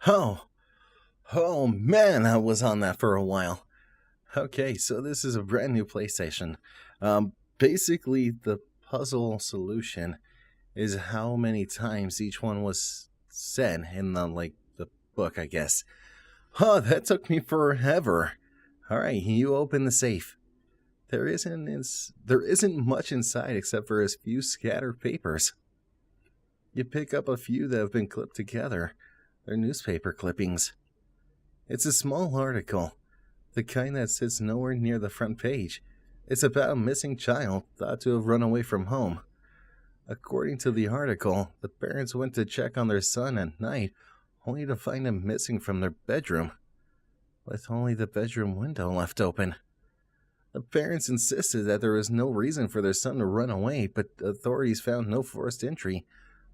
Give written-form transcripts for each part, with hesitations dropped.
Oh, oh man, I was on that for a while. Okay, so this is a brand new PlayStation. Basically, the puzzle solution is how many times each one was said in the book, I guess. Huh, that took me forever. All right, you open the safe. There isn't much inside except for a few scattered papers. You pick up a few that have been clipped together. They're newspaper clippings. It's a small article, the kind that sits nowhere near the front page. It's about a missing child thought to have run away from home. According to the article, the parents went to check on their son at night, only to find him missing from their bedroom, with only the bedroom window left open. The parents insisted that there was no reason for their son to run away, but authorities found no forced entry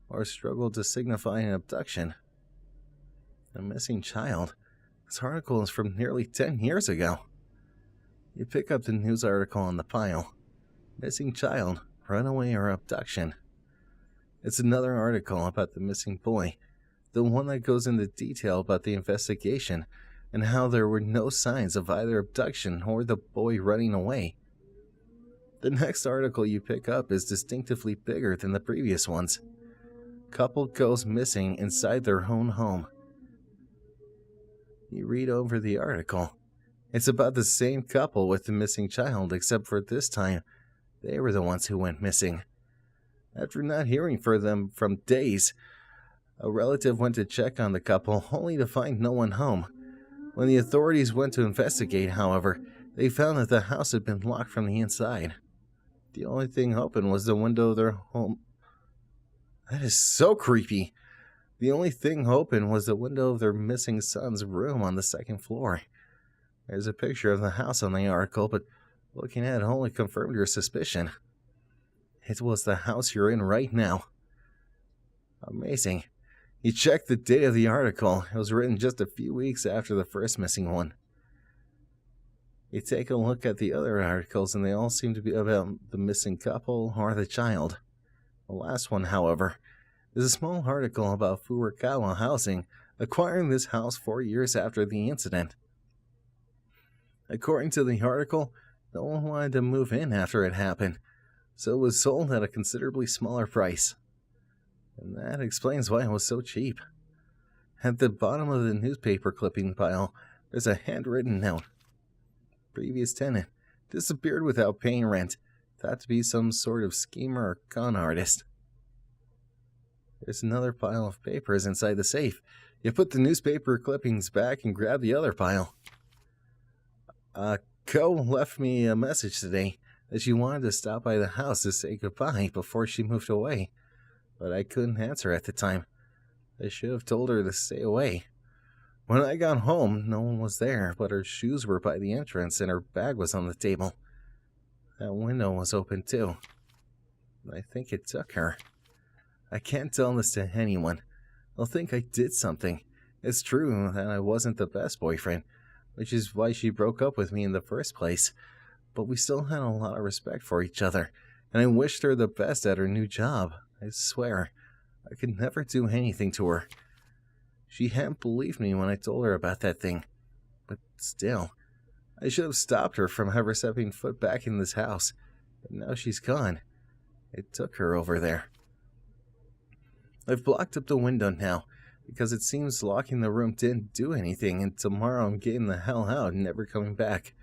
or struggled to signify an abduction. A missing child. This article is from nearly 10 years ago. You pick up the news article on the pile. Missing child, runaway or abduction. It's another article about the missing boy, the one that goes into detail about the investigation and how there were no signs of either abduction or the boy running away. The next article you pick up is distinctively bigger than the previous ones. Couple goes missing inside their own home. You read over the article. It's about the same couple with the missing child, except for this time, they were the ones who went missing. After not hearing from them for days, a relative went to check on the couple, only to find no one home. When the authorities went to investigate, however, they found that the house had been locked from the inside. The only thing open was the window of their home. That is so creepy. The only thing open was the window of their missing son's room on the second floor. There's a picture of the house on the article, but looking at it only confirmed your suspicion. It was the house you're in right now. Amazing. You check the date of the article. It was written just a few weeks after the first missing one. You take a look at the other articles, and they all seem to be about the missing couple or the child. The last one, however, is a small article about Furukawa Housing acquiring this house 4 years after the incident. According to the article, no one wanted to move in after it happened, so it was sold at a considerably smaller price. And that explains why it was so cheap. At the bottom of the newspaper clipping pile, there's a handwritten note. Previous tenant disappeared without paying rent, thought to be some sort of schemer or con artist. There's another pile of papers inside the safe. You put the newspaper clippings back and grab the other pile. Co left me a message today that she wanted to stop by the house to say goodbye before she moved away, but I couldn't answer at the time. I should have told her to stay away. When I got home, no one was there, but her shoes were by the entrance and her bag was on the table. That window was open too. I think it took her. I can't tell this to anyone. They'll think I did something. It's true that I wasn't the best boyfriend, which is why she broke up with me in the first place, but we still had a lot of respect for each other, and I wished her the best at her new job. I swear, I could never do anything to her. She hadn't believed me when I told her about that thing, but still, I should have stopped her from ever stepping foot back in this house, but now she's gone. It took her over there. I've blocked up the window now, because it seems locking the room didn't do anything, and tomorrow I'm getting the hell out and never coming back.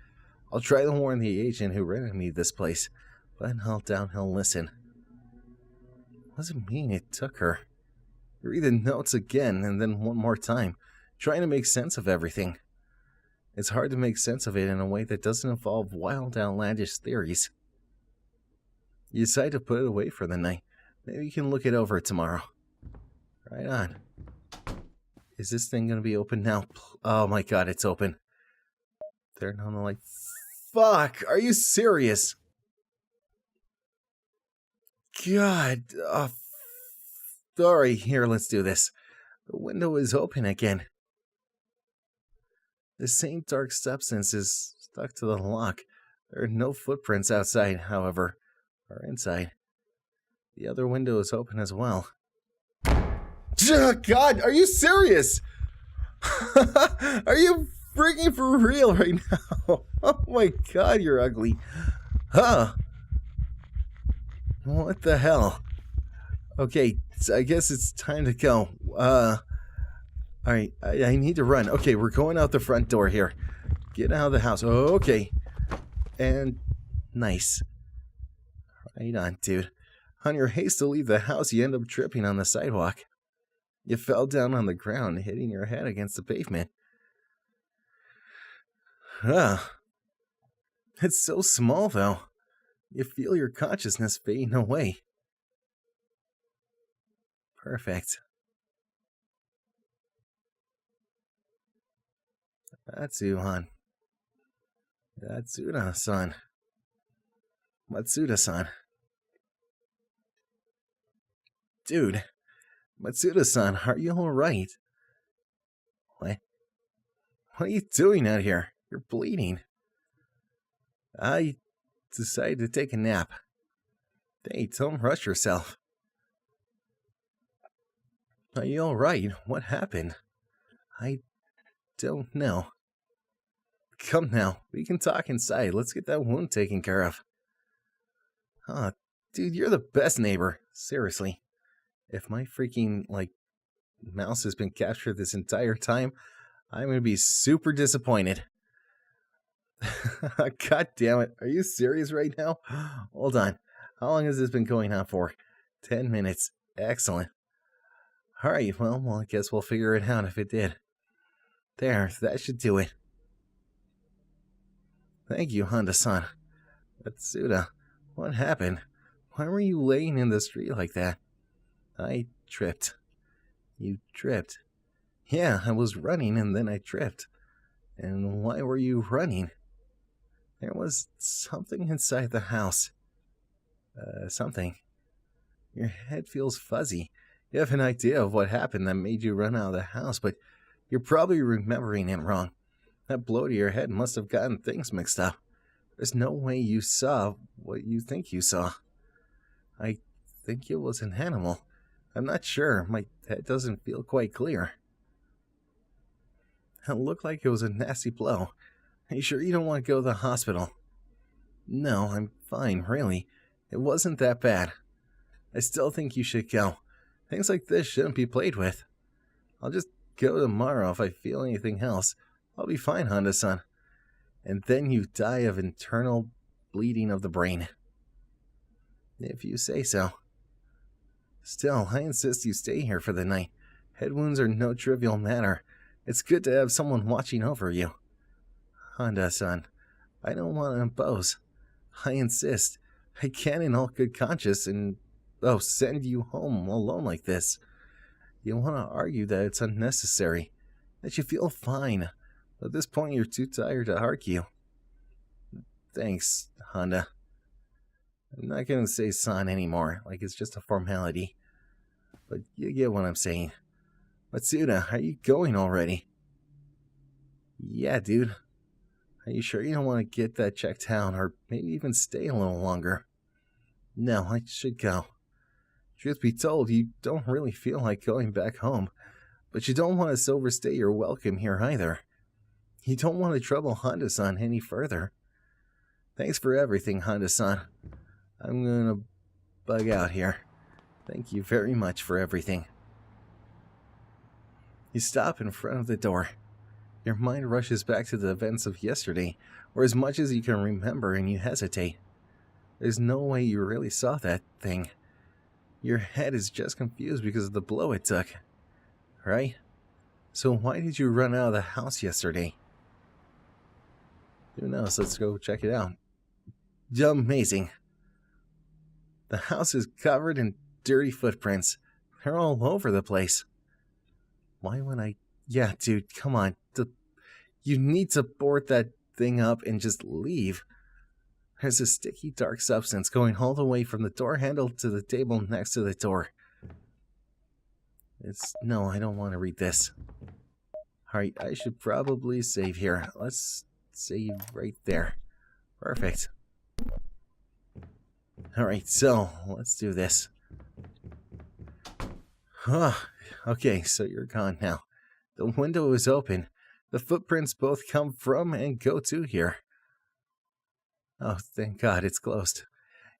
I'll try to warn the agent who rented me this place, but I'll doubt he'll listen. What does it mean it took her? You read the notes again, and then one more time, trying to make sense of everything. It's hard to make sense of it in a way that doesn't involve wild, outlandish theories. You decide to put it away for the night. Maybe you can look it over tomorrow. Right on. Is this thing gonna be open now? Oh my god, it's open. Turn on the light. Fuck! Are you serious? God. Sorry, here, let's do this. The window is open again. The same dark substance is stuck to the lock. There are no footprints outside, however, or inside. The other window is open as well. God, are you serious? Are you freaking for real right now? Oh my god, you're ugly. Huh? What the hell? Okay, so I guess it's time to go. Alright, I need to run. Okay, we're going out the front door here. Get out of the house. Okay. And nice. Right on, dude. On your haste to leave the house, you end up tripping on the sidewalk. You fell down on the ground, hitting your head against the pavement. It's so small, though. You feel your consciousness fading away. Perfect. Matsuhan. Matsuda-san. Matsuda-san. Dude. Matsuda-san, are you alright? What? What are you doing out here? You're bleeding. I decided to take a nap. Hey, don't rush yourself. Are you alright? What happened? I don't know. Come now, we can talk inside. Let's get that wound taken care of. Huh, dude, you're the best neighbor. Seriously. If my freaking, mouse has been captured this entire time, I'm gonna be super disappointed. God damn it. Are you serious right now? Hold on. How long has this been going on for? 10 minutes. Excellent. Alright, well, I guess we'll figure it out if it did. There, that should do it. Thank you, Honda-san. Matsuda, what happened? Why were you laying in the street like that? I tripped. You tripped? Yeah, I was running and then I tripped. And why were you running? There was something inside the house. Something. Your head feels fuzzy. You have an idea of what happened that made you run out of the house, but you're probably remembering it wrong. That blow to your head must have gotten things mixed up. There's no way you saw what you think you saw. I think it was an animal. I'm not sure. My head doesn't feel quite clear. It looked like it was a nasty blow. Are you sure you don't want to go to the hospital? No, I'm fine, really. It wasn't that bad. I still think you should go. Things like this shouldn't be played with. I'll just go tomorrow if I feel anything else. I'll be fine, Honda-san. And then you die of internal bleeding of the brain. If you say so. Still, I insist you stay here for the night. Head wounds are no trivial matter. It's good to have someone watching over you. Honda-san, I don't want to impose. I insist. I can't in all good conscience send you home alone like this. You want to argue that it's unnecessary, that you feel fine. At this point, you're too tired to argue. Thanks, Honda. I'm not going to say san anymore, like it's just a formality. But you get what I'm saying. Matsuda, are you going already? Yeah, dude. Are you sure you don't want to get that checked out, or maybe even stay a little longer? No, I should go. Truth be told, you don't really feel like going back home, but you don't want to overstay your welcome here either. You don't want to trouble Honda-san any further. Thanks for everything, Honda-san. I'm gonna bug out here. Thank you very much for everything. You stop in front of the door. Your mind rushes back to the events of yesterday, or as much as you can remember, and you hesitate. There's no way you really saw that thing. Your head is just confused because of the blow it took. Right? So why did you run out of the house yesterday? Who knows? Let's go check it out. Amazing. The house is covered in dirty footprints. They're all over the place. Why would I... Yeah, dude, come on. You need to board that thing up and just leave. There's a sticky dark substance going all the way from the door handle to the table next to the door. No, I don't want to read this. Alright, I should probably save here. Let's save right there. Perfect. Alright, so let's do this. Okay, so you're gone now. The window is open. The footprints both come from and go to here. Oh, thank God it's closed.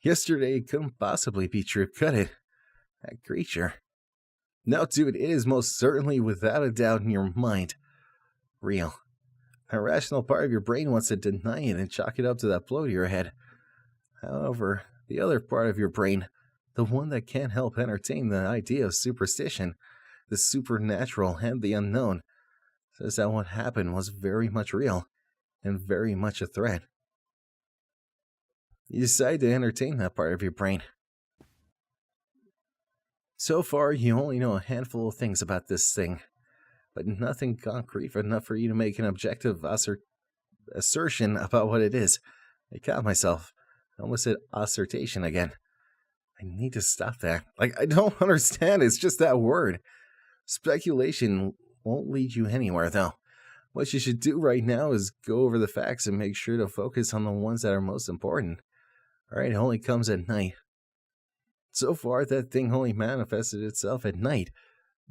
Yesterday it couldn't possibly be true, could it? That creature. No, dude, it is most certainly, without a doubt in your mind, real. A rational part of your brain wants to deny it and chalk it up to that blow to your head. However, the other part of your brain, the one that can't help entertain the idea of superstition, the supernatural and the unknown, says that what happened was very much real and very much a threat. You decide to entertain that part of your brain. So far, you only know a handful of things about this thing, but nothing concrete enough for you to make an objective assertion about what it is. I caught myself. I almost said assertion again. I need to stop that. I don't understand. It's just that word. Speculation won't lead you anywhere, though. What you should do right now is go over the facts and make sure to focus on the ones that are most important. Alright, it only comes at night. So far, that thing only manifested itself at night.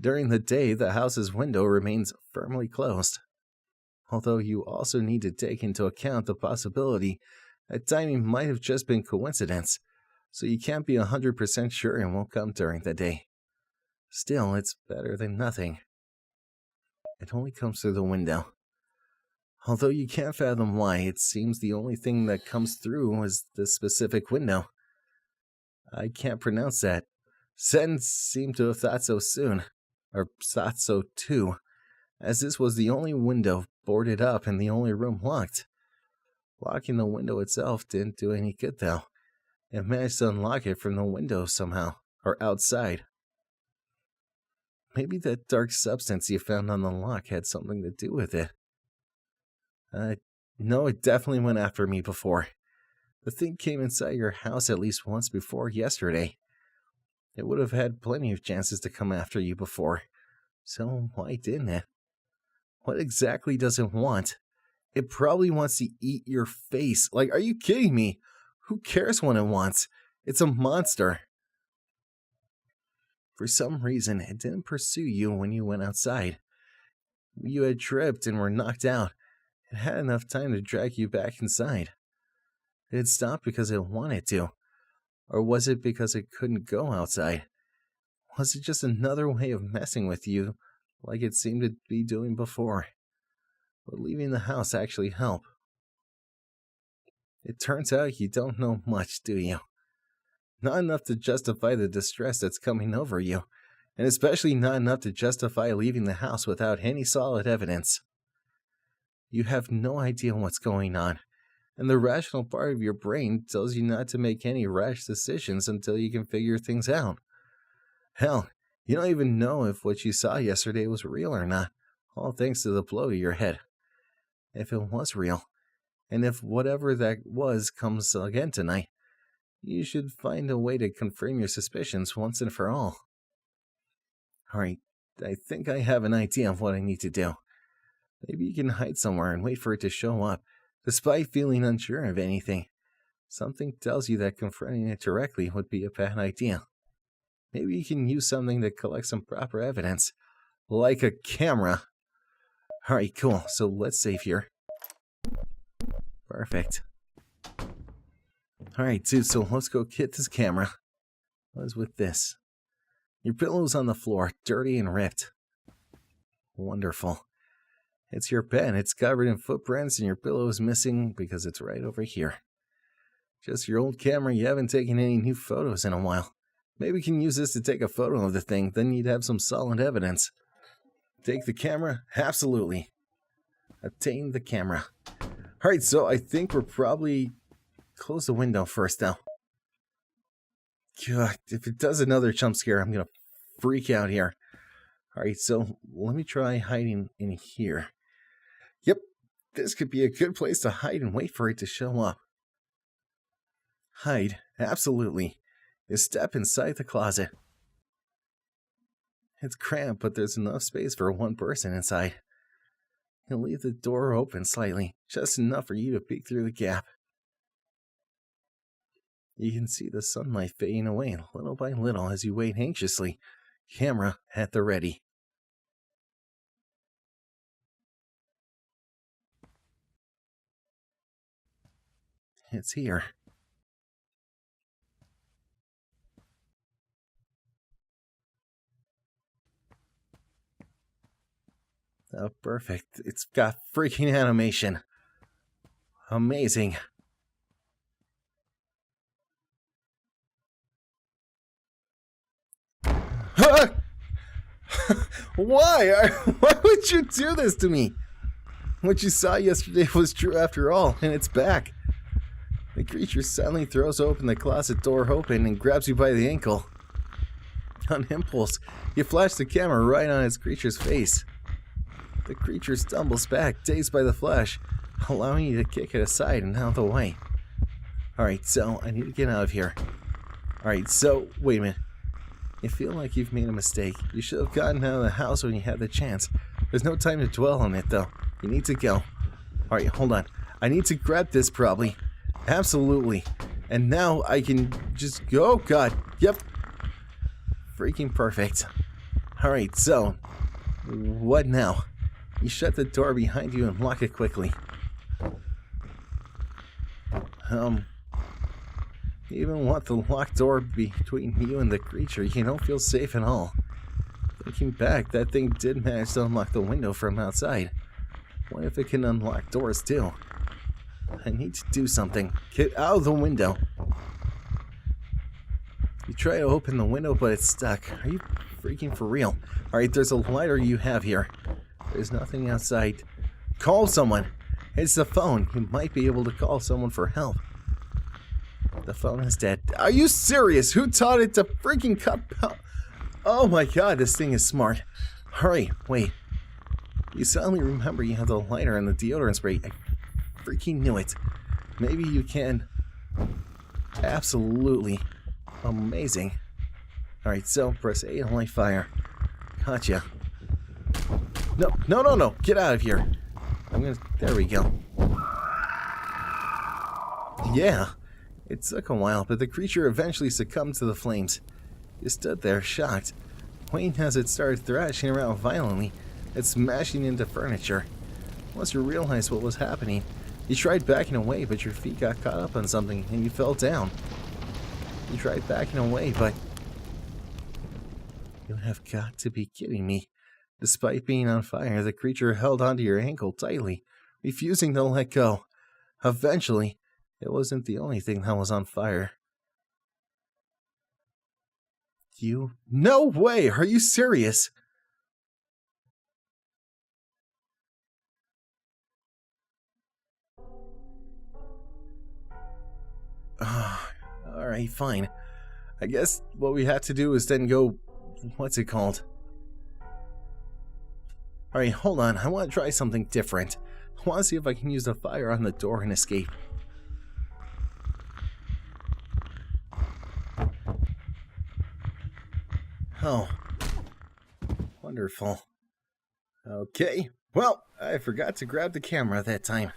During the day, the house's window remains firmly closed. Although you also need to take into account the possibility that timing might have just been coincidence, so you can't be 100% sure it won't come during the day. Still, it's better than nothing. It only comes through the window. Although you can't fathom why, it seems the only thing that comes through is this specific window. I can't pronounce that. Sen seemed to have thought so soon, or thought so too, as this was the only window boarded up and the only room locked. Locking the window itself didn't do any good, though. It managed to unlock it from the window somehow, or outside. Maybe that dark substance you found on the lock had something to do with it. No, it definitely went after me before. The thing came inside your house at least once before yesterday. It would have had plenty of chances to come after you before. So why didn't it? What exactly does it want? It probably wants to eat your face. Are you kidding me? Who cares what it wants? It's a monster. For some reason, it didn't pursue you when you went outside. You had tripped and were knocked out. It had enough time to drag you back inside. Did it stop because it wanted to? Or was it because it couldn't go outside? Was it just another way of messing with you, like it seemed to be doing before? Would leaving the house actually help? It turns out you don't know much, do you? Not enough to justify the distress that's coming over you, and especially not enough to justify leaving the house without any solid evidence. You have no idea what's going on, and the rational part of your brain tells you not to make any rash decisions until you can figure things out. Hell, you don't even know if what you saw yesterday was real or not, all thanks to the blow to your head. If it was real, and if whatever that was comes again tonight, you should find a way to confirm your suspicions once and for all. Alright, I think I have an idea of what I need to do. Maybe you can hide somewhere and wait for it to show up, despite feeling unsure of anything. Something tells you that confronting it directly would be a bad idea. Maybe you can use something to collect some proper evidence, like a camera. Alright, cool, so let's save here. Perfect. Alright, dude, so let's go get this camera. What is with this? Your pillow's on the floor, dirty and ripped. Wonderful. It's your bed. It's covered in footprints and your pillow is missing because it's right over here. Just your old camera. You haven't taken any new photos in a while. Maybe we can use this to take a photo of the thing. Then you'd have some solid evidence. Take the camera? Absolutely. Obtain the camera. Alright, so I think we're probably... Close the window first, though. God, if it does another jump scare, I'm gonna freak out here. Alright, so let me try hiding in here. Yep, this could be a good place to hide and wait for it to show up. Hide, absolutely. Just step inside the closet. It's cramped, but there's enough space for one person inside. You'll leave the door open slightly, just enough for you to peek through the gap. You can see the sunlight fading away little by little as you wait anxiously, camera at the ready. It's here. Oh, perfect. It's got freaking animation. Amazing. Why? Why would you do this to me? What you saw yesterday was true after all, and it's back. The creature suddenly throws open the closet door open and grabs you by the ankle. On impulse, you flash the camera right on its creature's face. The creature stumbles back, dazed by the flash, allowing you to kick it aside and out of the way. Alright, so I need to get out of here. Alright, so, wait a minute. You feel like you've made a mistake. You should have gotten out of the house when you had the chance. There's no time to dwell on it, though. You need to go. Alright, hold on. I need to grab this, probably. Absolutely. And now I can just go. Oh, God. Yep. Freaking perfect. Alright, so, what now? You shut the door behind you and lock it quickly. You even want the locked door between you and the creature. You don't feel safe at all. Thinking back, that thing did manage to unlock the window from outside. What if it can unlock doors too? I need to do something. Get out of the window. You try to open the window, but it's stuck. Are you freaking for real? Alright, there's a lighter you have here. There's nothing outside. Call someone. It's the phone. You might be able to call someone for help. The phone is dead. Are you serious? Who taught it to freaking cut? Oh my God, this thing is smart. Hurry, wait. You suddenly remember you have the lighter and the deodorant spray. I freaking knew it. Maybe you can. Absolutely amazing. Alright, so press A to light fire. Gotcha. No, no, no, no. Get out of here. There we go. Yeah. It took a while, but the creature eventually succumbed to the flames. You stood there, shocked, waiting as it started thrashing around violently and smashing into furniture. Once you realized what was happening, you tried backing away, but your feet got caught up on something and you fell down. You tried backing away, but... You have got to be kidding me. Despite being on fire, the creature held onto your ankle tightly, refusing to let go. Eventually, it wasn't the only thing that was on fire. You... No way! Are you serious? Alright, fine. I guess what we had to do is then go... What's it called? Alright, hold on. I want to try something different. I want to see if I can use the fire on the door and escape. Oh. Wonderful. Okay. Well, I forgot to grab the camera that time.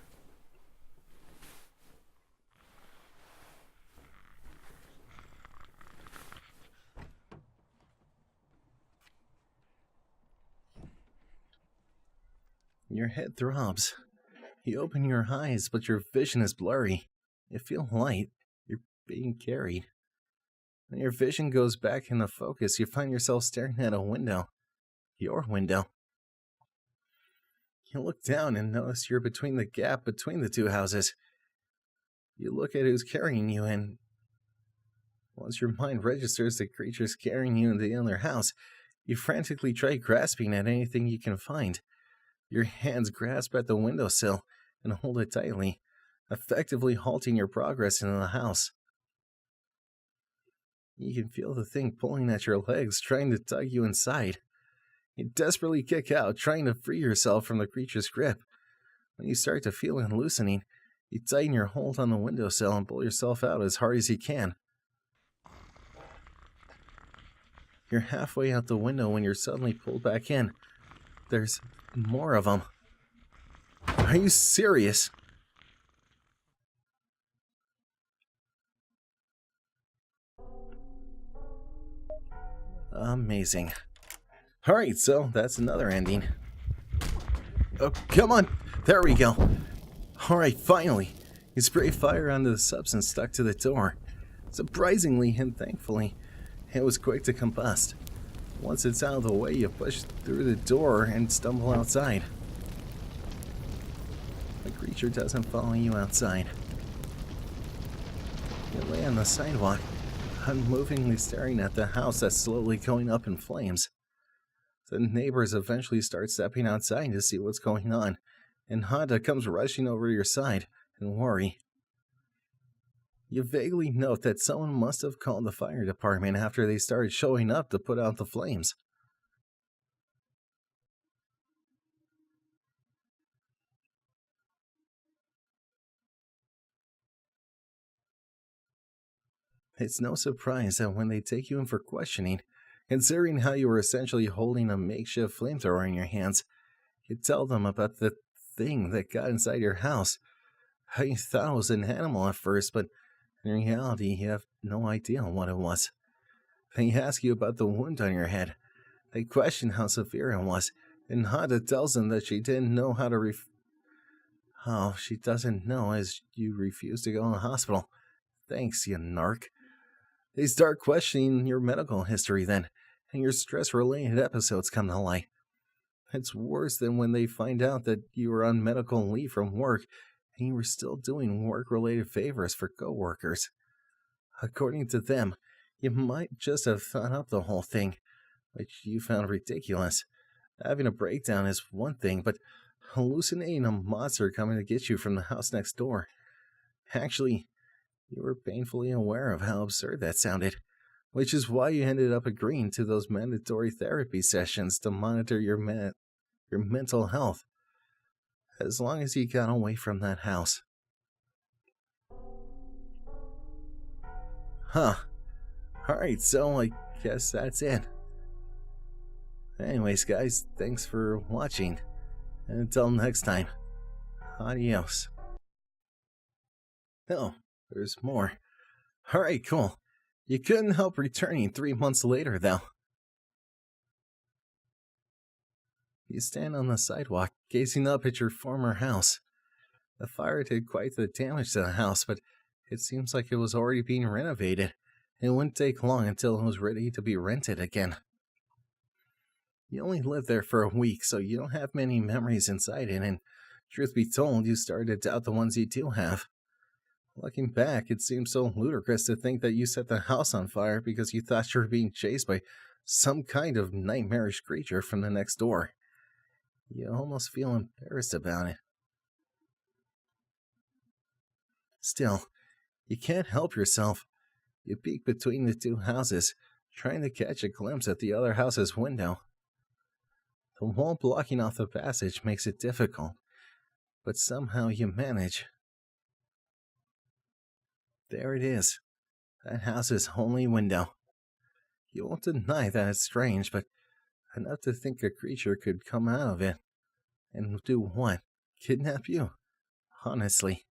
Your head throbs. You open your eyes, but your vision is blurry. You feel light. You're being carried. When your vision goes back into focus, you find yourself staring at a window. Your window. You look down and notice you're between the gap between the two houses. You look at who's carrying you, and once your mind registers the creature's carrying you into the other house, you frantically try grasping at anything you can find. Your hands grasp at the windowsill and hold it tightly, effectively halting your progress into the house. You can feel the thing pulling at your legs, trying to tug you inside. You desperately kick out, trying to free yourself from the creature's grip. When you start to feel it loosening, you tighten your hold on the windowsill and pull yourself out as hard as you can. You're halfway out the window when you're suddenly pulled back in. There's more of them. Are you serious? Amazing. Alright, so that's another ending. Oh, come on! There we go! Alright, finally! You spray fire onto the substance stuck to the door. Surprisingly and thankfully, it was quick to combust. Once it's out of the way, you push through the door and stumble outside. The creature doesn't follow you outside. You lay on the sidewalk, unmovingly staring at the house that's slowly going up in flames. The neighbors eventually start stepping outside to see what's going on, and Honda comes rushing over your side and worry. You vaguely note that someone must have called the fire department after they started showing up to put out the flames. It's no surprise that when they take you in for questioning, considering how you were essentially holding a makeshift flamethrower in your hands, you tell them about the thing that got inside your house. How you thought it was an animal at first, but in reality, you have no idea what it was. They ask you about the wound on your head. They question how severe it was, and Honda tells them that she didn't know how to she doesn't know as you refuse to go in the hospital. Thanks, you narc. They start questioning your medical history then, and your stress-related episodes come to light. It's worse than when they find out that you were on medical leave from work and you were still doing work-related favors for coworkers. According to them, you might just have thought up the whole thing, which you found ridiculous. Having a breakdown is one thing, but hallucinating a monster coming to get you from the house next door. Actually, you were painfully aware of how absurd that sounded, which is why you ended up agreeing to those mandatory therapy sessions to monitor your mental health, as long as you got away from that house. Alright, so I guess that's it. Anyways, guys, thanks for watching, and until next time, adios. Oh, there's more. Alright, cool. You couldn't help returning 3 months later, though. You stand on the sidewalk, gazing up at your former house. The fire did quite the damage to the house, but it seems like it was already being renovated. It wouldn't take long until it was ready to be rented again. You only lived there for a week, so you don't have many memories inside it, and truth be told, you started to doubt the ones you do have. Looking back, it seems so ludicrous to think that you set the house on fire because you thought you were being chased by some kind of nightmarish creature from the next door. You almost feel embarrassed about it. Still, you can't help yourself. You peek between the two houses, trying to catch a glimpse at the other house's window. The wall blocking off the passage makes it difficult, but somehow you manage. There it is, that house's only window. You won't deny that it's strange, but enough to think a creature could come out of it. And do what? Kidnap you? Honestly.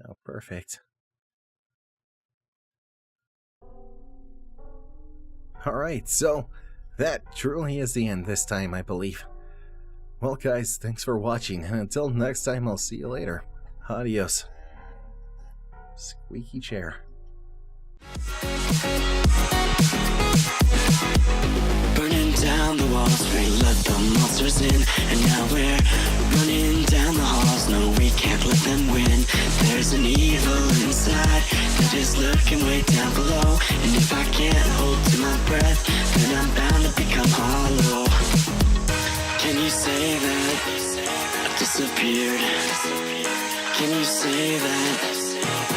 Oh, perfect. Alright, so that truly is the end this time, I believe. Well, guys, thanks for watching, and until next time, I'll see you later. Adios. Squeaky chair. Burning down the walls, we let the monsters in, and now we're running down the halls. No, we can't let them win. There's an evil inside that is lurking way down below, and if I can't hold to my breath, then I'm bound to become hollow. Can you say that I disappeared? Can you say that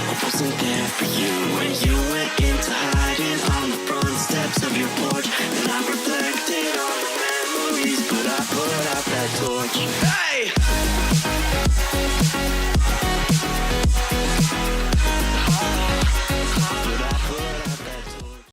I wasn't there for you when you went into hiding on the front steps of your porch? And I reflected on the memories, but I put out that torch.